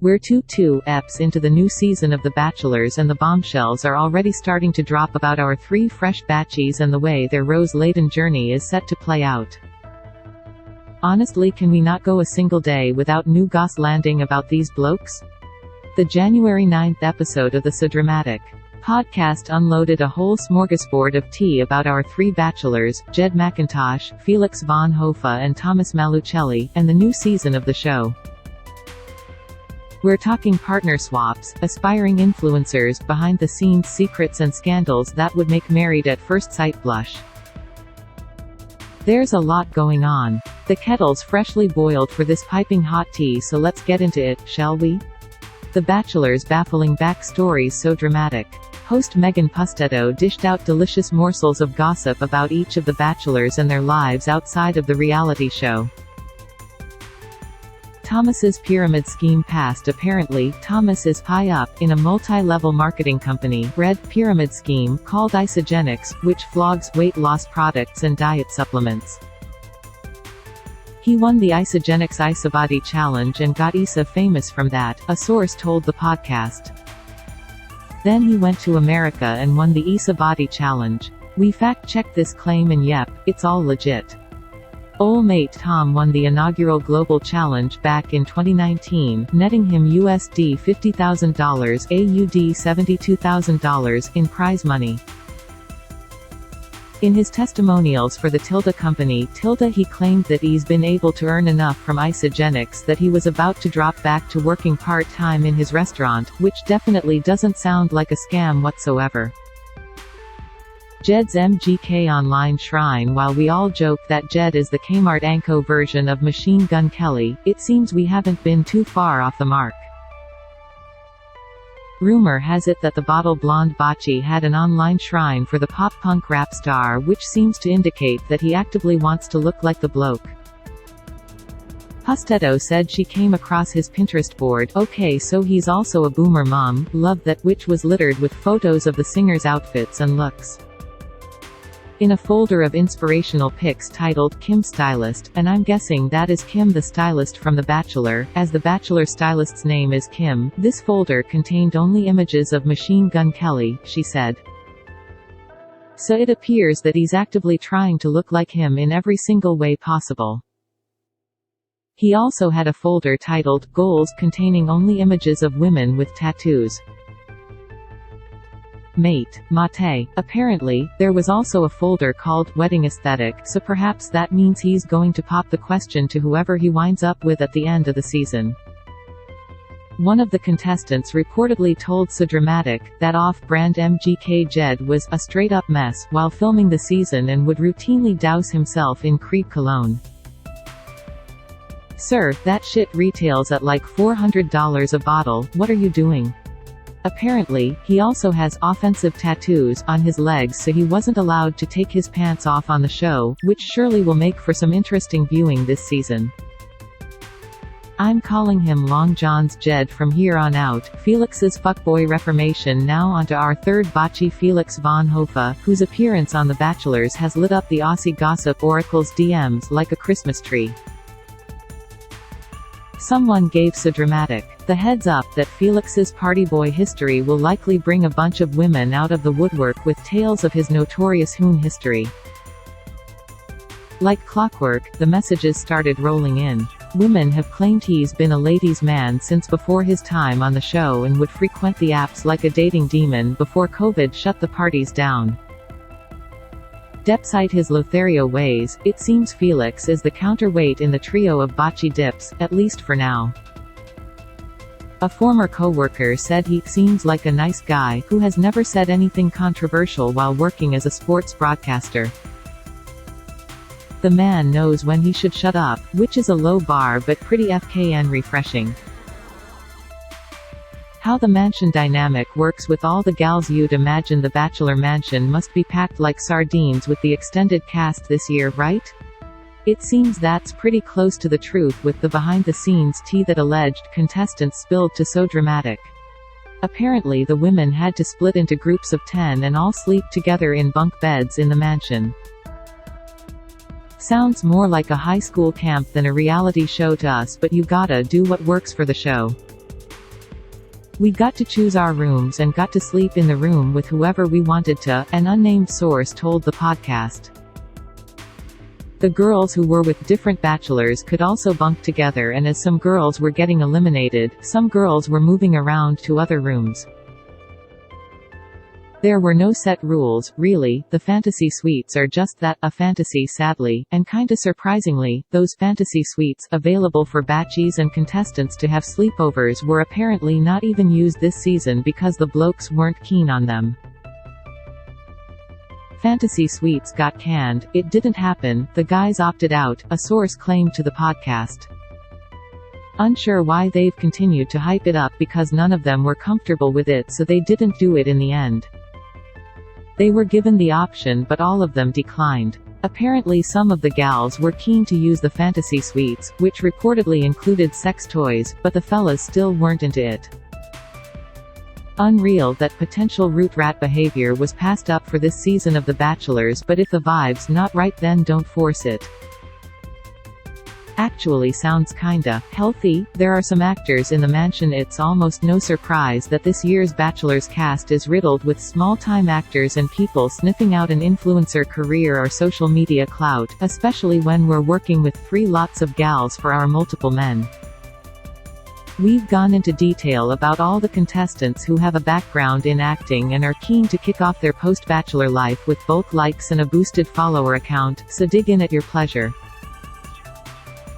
We're 2 eps into the new season of The Bachelors, and the bombshells are already starting to drop about our 3 fresh Bachies and the way their rose-laden journey is set to play out. Honestly, can we not go a single day without new goss landing about these blokes? The January 9th episode of the So Dramatic podcast unloaded a whole smorgasbord of tea about our 3 bachelors, Jed McIntosh, Felix von Hofe and Thomas Malucelli, and the new season of the show. We're talking partner swaps, aspiring influencers, behind-the-scenes secrets and scandals that would make married at first sight blush. There's a lot going on. The kettle's freshly boiled for this piping hot tea, so let's get into it, shall we? The Bachelors' baffling backstories so dramatic. Host Megan Pustetto dished out delicious morsels of gossip about each of the Bachelors and their lives outside of the reality show. Thomas's pyramid scheme passed. Apparently, Thomas is high up in a multi-level marketing company, Red Pyramid scheme, called Isogenics, which flogs weight loss products and diet supplements. He won the Isogenics Isobody Challenge and got Isa famous from that, a source told the podcast. Then he went to America and won the Isobody Challenge. We fact-checked this claim and yep, it's all legit. Ol' mate Tom won the inaugural Global Challenge back in 2019, netting him USD $50,000, AUD $72,000, in prize money. In his testimonials for the Tilda company, he claimed that he's been able to earn enough from Isogenics that he was about to drop back to working part-time in his restaurant, which definitely doesn't sound like a scam whatsoever. Jed's MGK online shrine. While we all joke that Jed is the Kmart Anko version of Machine Gun Kelly, it seems we haven't been too far off the mark. Rumor has it that the bottle blonde Bachie had an online shrine for the pop-punk rap star, which seems to indicate that he actively wants to look like the bloke. Pustetto said she came across his Pinterest board. Okay, so he's also a boomer mom, love that, which was littered with photos of the singer's outfits and looks. In a folder of inspirational pics titled Kim Stylist, and I'm guessing that is Kim the stylist from The Bachelor, as the Bachelor stylist's name is Kim, this folder contained only images of Machine Gun Kelly, she said. So it appears that he's actively trying to look like him in every single way possible. He also had a folder titled Goals containing only images of women with tattoos. Mate, Mate. Apparently, there was also a folder called Wedding Aesthetic, so perhaps that means he's going to pop the question to whoever he winds up with at the end of the season. One of the contestants reportedly told So Dramatic that off-brand MGK Jed was a straight-up mess while filming the season and would routinely douse himself in Creed cologne. Sir, that shit retails at like $400 a bottle, what are you doing? Apparently, he also has offensive tattoos on his legs, so he wasn't allowed to take his pants off on the show, which surely will make for some interesting viewing this season. I'm calling him Long John's Jed from here on out. Felix's fuckboy reformation. Now onto our third Bachie, Felix von Hofe, whose appearance on The Bachelors has lit up the Aussie gossip oracle's DMs like a Christmas tree. Someone gave So Dramatic the heads up that Felix's party boy history will likely bring a bunch of women out of the woodwork with tales of his notorious hoon history. Like clockwork, the messages started rolling in. Women have claimed he's been a ladies' man since before his time on the show and would frequent the apps like a dating demon before COVID shut the parties down. Despite his Lothario ways, it seems Felix is the counterweight in the trio of Bachie dips, at least for now. A former co-worker said he seems like a nice guy who has never said anything controversial while working as a sports broadcaster. The man knows when he should shut up, which is a low bar but pretty FKN refreshing. How the mansion dynamic works with all the gals. You'd imagine the Bachelor mansion must be packed like sardines with the extended cast this year, right? It seems that's pretty close to the truth with the behind-the-scenes tea that alleged contestants spilled to So Dramatic. Apparently the women had to split into groups of 10 and all sleep together in bunk beds in the mansion. Sounds more like a high school camp than a reality show to us, but you gotta do what works for the show. We got to choose our rooms and got to sleep in the room with whoever we wanted to, an unnamed source told the podcast. The girls who were with different bachelors could also bunk together, and as some girls were getting eliminated, some girls were moving around to other rooms. There were no set rules, really. The fantasy suites are just that, a fantasy sadly, and kinda surprisingly, those fantasy suites, available for Bachies and contestants to have sleepovers, were apparently not even used this season because the blokes weren't keen on them. Fantasy suites got canned, it didn't happen, the guys opted out, a source claimed to the podcast. Unsure why they've continued to hype it up because none of them were comfortable with it, so they didn't do it in the end. They were given the option but all of them declined. Apparently some of the gals were keen to use the fantasy suites, which reportedly included sex toys, but the fellas still weren't into it. Unreal that potential root rat behavior was passed up for this season of The Bachelors, but if the vibe's not right then don't force it. Actually sounds kinda healthy. There are some actors in the mansion. It's almost no surprise that this year's Bachelors cast is riddled with small-time actors and people sniffing out an influencer career or social media clout, especially when we're working with lots of gals for our multiple men. We've gone into detail about all the contestants who have a background in acting and are keen to kick off their post-Bachelor life with bulk likes and a boosted follower account, so dig in at your pleasure.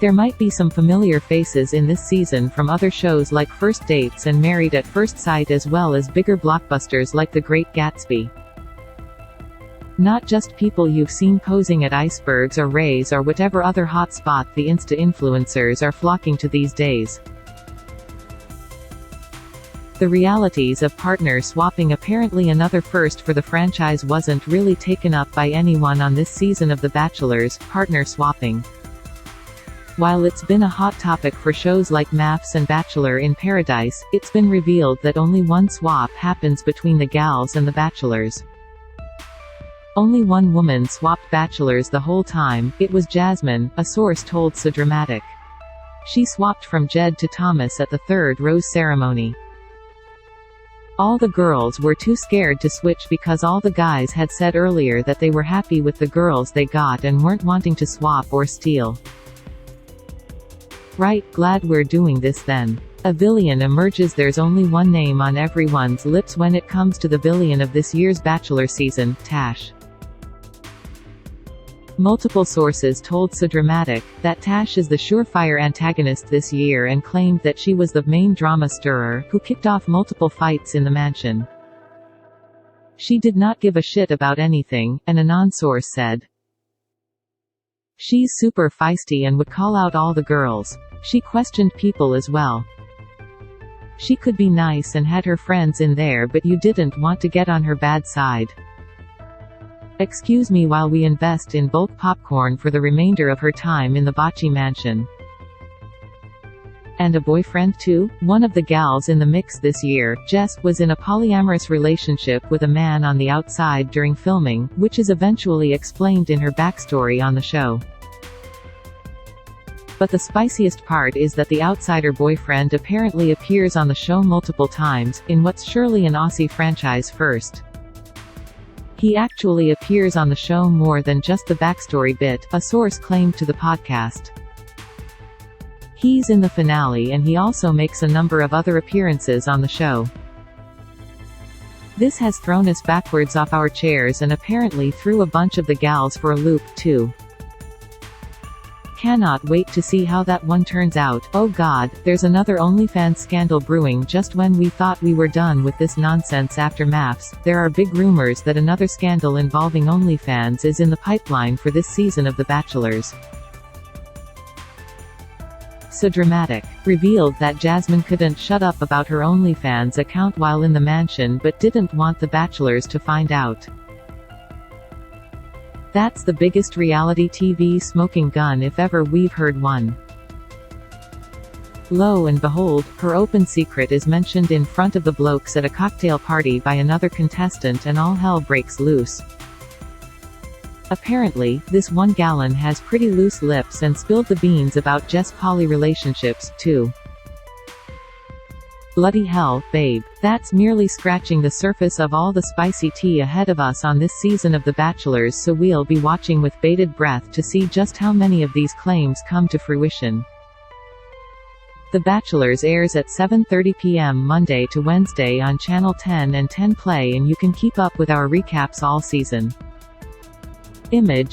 There might be some familiar faces in this season from other shows like First Dates and Married at First Sight, as well as bigger blockbusters like The Great Gatsby. Not just people you've seen posing at icebergs or rays or whatever other hot spot the Insta influencers are flocking to these days. The realities of partner swapping, apparently another first for the franchise, wasn't really taken up by anyone on this season of The Bachelors, partner swapping. While it's been a hot topic for shows like MAFS and Bachelor in Paradise, it's been revealed that only one swap happens between the gals and the Bachelors. Only one woman swapped Bachelors the whole time, it was Jasmine, a source told So Dramatic. She swapped from Jed to Thomas at the third rose ceremony. All the girls were too scared to switch because all the guys had said earlier that they were happy with the girls they got and weren't wanting to swap or steal. Right, glad we're doing this then. A villain emerges. There's only one name on everyone's lips when it comes to the villain of this year's Bachelor season, Tash. Multiple sources told So Dramatic that Tash is the surefire antagonist this year and claimed that she was the main drama stirrer, who kicked off multiple fights in the mansion. She did not give a shit about anything, an anon source said. She's super feisty and would call out all the girls. She questioned people as well. She could be nice and had her friends in there, but you didn't want to get on her bad side. Excuse me while we invest in bulk popcorn for the remainder of her time in the Bachie mansion. And a boyfriend too? One of the gals in the mix this year, Jess, was in a polyamorous relationship with a man on the outside during filming, which is eventually explained in her backstory on the show. But the spiciest part is that the outsider boyfriend apparently appears on the show multiple times, in what's surely an Aussie franchise first. He actually appears on the show more than just the backstory bit, a source claimed to the podcast. He's in the finale and he also makes a number of other appearances on the show. This has thrown us backwards off our chairs and apparently threw a bunch of the gals for a loop, too. Cannot wait to see how that one turns out. Oh god, there's another OnlyFans scandal brewing. Just when we thought we were done with this nonsense after MAFS, there are big rumors that another scandal involving OnlyFans is in the pipeline for this season of The Bachelors. So Dramatic revealed that Jasmine couldn't shut up about her OnlyFans account while in the mansion but didn't want the Bachelors to find out. That's the biggest reality TV smoking gun if ever we've heard one. Lo and behold, her open secret is mentioned in front of the blokes at a cocktail party by another contestant and all hell breaks loose. Apparently, this one gallon has pretty loose lips and spilled the beans about Jess' poly relationships, too. Bloody hell, babe. That's merely scratching the surface of all the spicy tea ahead of us on this season of The Bachelors, so we'll be watching with bated breath to see just how many of these claims come to fruition. The Bachelors airs at 7:30 p.m. Monday to Wednesday on Channel 10 and 10 Play, and you can keep up with our recaps all season. Image